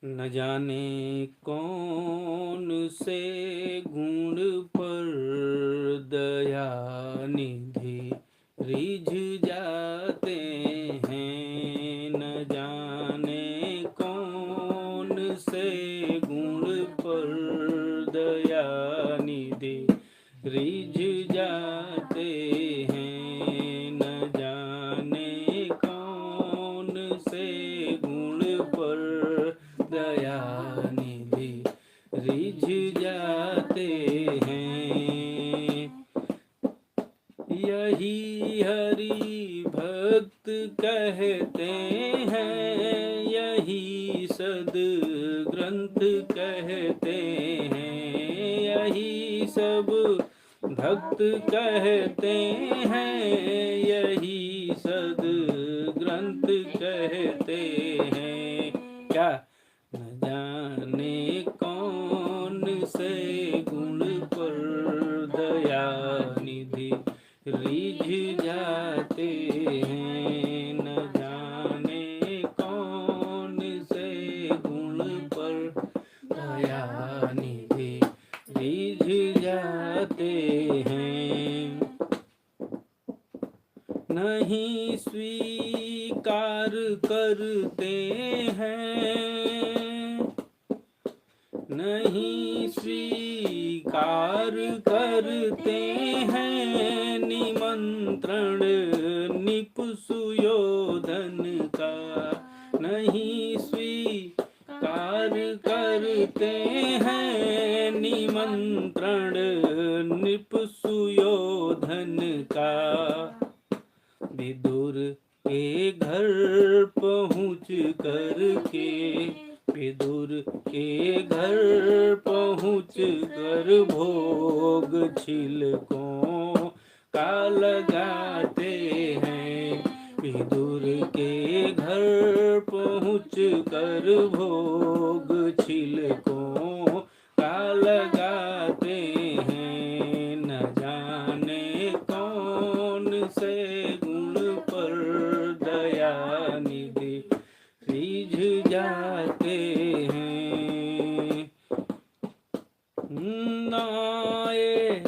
न जाने कौन से गुण पर दया निधि रिझ जाते हैं। न जाने कौन से गुण पर दया निधि रिझ जाते हैं। न जाने कौन से गुण पर दया निधि रिझ जाते हैं। यही हरि भक्त कहते हैं, यही सद ग्रंथ कहते हैं। यही सब भक्त कहते हैं, यही सद ग्रंथ कहते हैं। क्या? न जाने कौन से गुण पर दया निधि रिझ जाते हैं। न जाने कौन से गुण पर दया निधि रिझ जाते हैं। नहीं स्वीकार करते हैं, नहीं स्वीकार करते हैं निमंत्रण निप सुयोधन का। नहीं स्वीकार करते हैं निमंत्रण निप सुयोधन का। विदुर के घर पहुँच करके, विदुर के घर पहुँच कर भोग छिलकों का लगाते हैं। विदुर के घर पहुँच कर भोग छिलकों का लगाते हैं। न जाने कौन से गुण पर दया निधि रिझ जाते हैं। नाये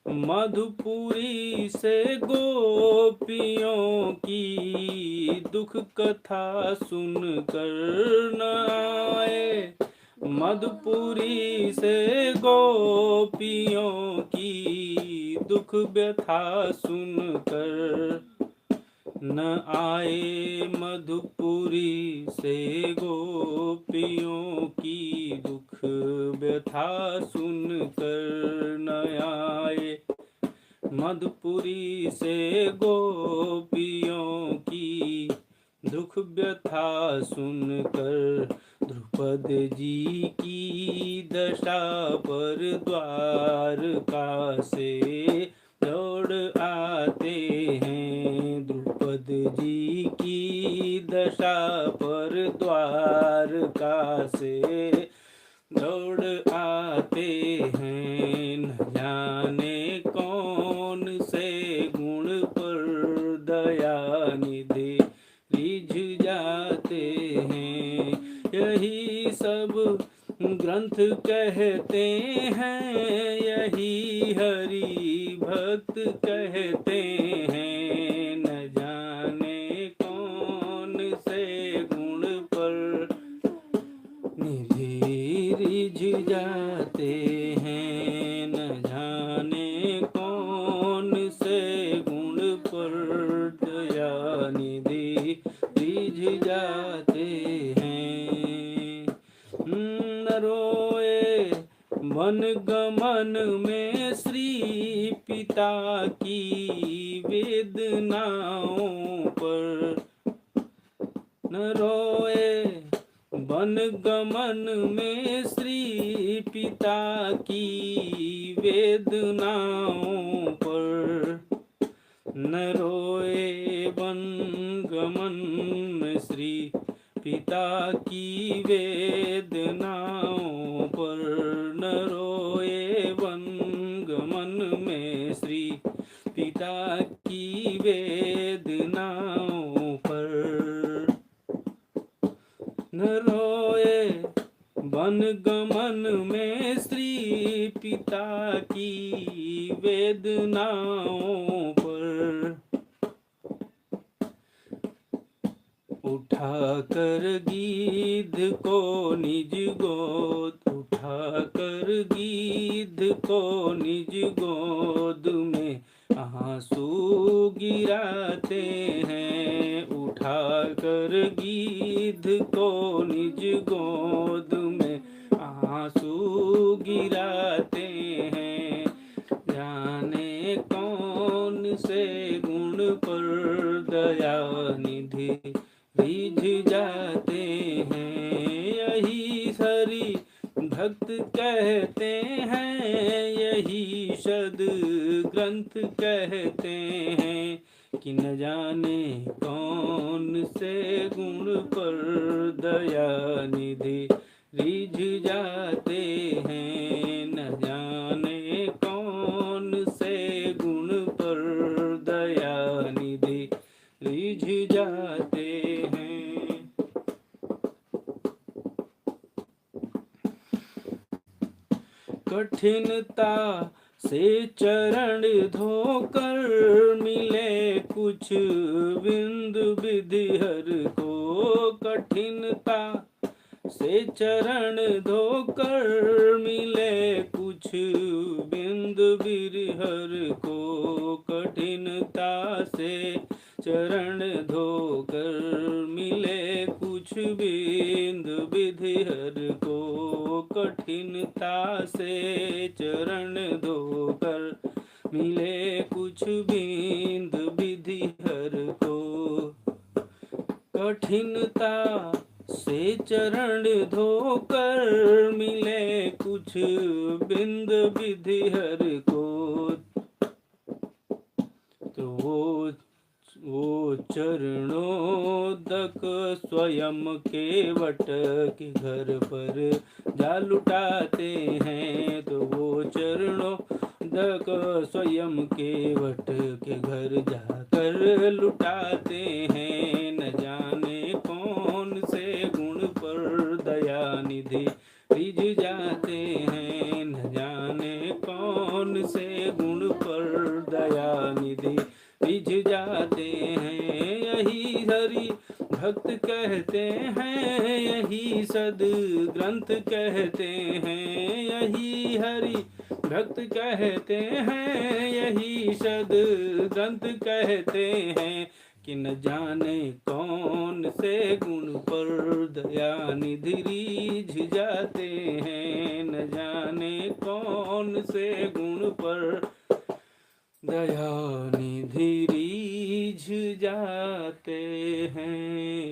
मधुपुरी से गोपियों की दुख कथा सुनकर न आए। मधुपुरी से गोपियों की दुख व्यथा सुनकर न आए। मधुपुरी से गोपियों की दुख व्यथा सुनकर न आए। मधुपुरी से गोपियों की दुख व्यथा सुनकर द्रुपद जी की दशा पर द्वारका से दौड़ आते हैं। द्रुपद जी की दशा पर द्वारका से दौड़ आते हैं। न जाने कौन से गुण पर दया निधि रिझ जाते हैं। यही सब ग्रंथ कहते हैं, यही हरि भक्त कहते हैं। न जाने कौन से गुण पर निधि रिझ जाते हैं। न जाने कौन से गुण पर दया निधि रिझ जाते हैं। न रोए मन गमन में श्री पिता की वेदनाओं पर। न रोए वन गमन में श्री पिता की वेदनाओं पर। न रोए वन गमन में श्री पिता की वेदनाओं पर। न रोए वन गमन में श्री पिता की वेदनाओं पर। न रोए वन गमन में स्त्री पिता की वेदनाओं पर उठा कर गीध को निज गोद, उठा कर गीध को निज गोद में आंसू गिराते हैं। उठा कर गीध को निज गोद में आंसू गिराते हैं। जाने कौन से गुण पर दया निधि रिझ जाते हैं। यही हरि भक्त कहते हैं, यही शद ग्रंथ कहते हैं कि न जाने कौन से गुण पर दया निधि रिझ जाते हैं। न जाने कौन से गुण पर दया निधि रिझ जाते हैं। कठिनता से चरण धोकर मिले कुछ बिंदु विधि हर को। कठिनता से चरण धोकर मिले कुछ बिंदु विधि हर को। कठिनता से चरण धोकर मिले कुछ बिंदु विधि हर को। कठिनता से चरण धोकर मिले कुछ बिंदु विधि हर को। कठिनता से चरण धोकर मिले कुछ बिंदु विधि हर को। तो वो चरणोदक स्वयं के वट के घर पर जा लुटाते हैं। तो वो चरणोदक स्वयं के वट के घर जाकर लुटाते हैं। न जाने कौन से गुण पर दया निधि रिझ जाते हैं। न जाने कौन से गुण पर दया निधि रिझ जाते हैं। यही हरि भक्त कहते हैं, यही सद ग्रंथ कहते हैं। यही हरि भक्त कहते हैं, यही सद ग्रंथ कहते हैं कि न जाने कौन से गुण पर दया निधि रिझ जाते हैं। न जाने कौन से गुण पर दया निधि रिझ जाते हैं।